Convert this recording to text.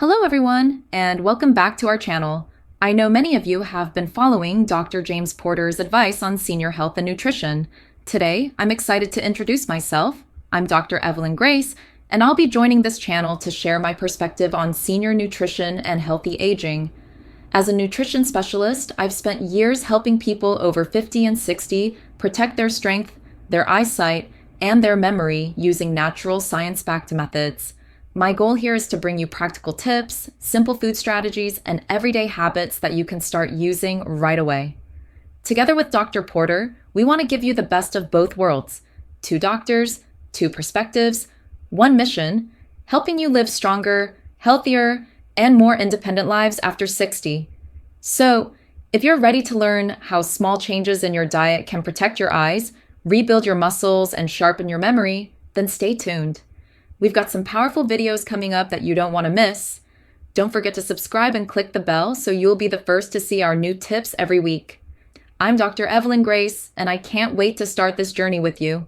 Hello everyone, and welcome back to our channel. I know many of you have been following Dr. James Porter's advice on senior health and nutrition. Today, I'm excited to introduce myself. I'm Dr. Evelyn Grace, and I'll be joining this channel to share my perspective on senior nutrition and healthy aging. As a nutrition specialist, I've spent years helping people over 50 and 60 protect their strength, their eyesight, and their memory using natural science-backed methods. My goal here is to bring you practical tips, simple food strategies, and everyday habits that you can start using right away. Together with Dr. Porter, we want to give you the best of both worlds. 2 doctors, 2 perspectives, 1 mission, helping you live stronger, healthier, and more independent lives after 60. So, if you're ready to learn how small changes in your diet can protect your eyes, rebuild your muscles, and sharpen your memory, then stay tuned. We've got some powerful videos coming up that you don't want to miss. Don't forget to subscribe and click the bell so you'll be the first to see our new tips every week. I'm Dr. Evelyn Grace, and I can't wait to start this journey with you.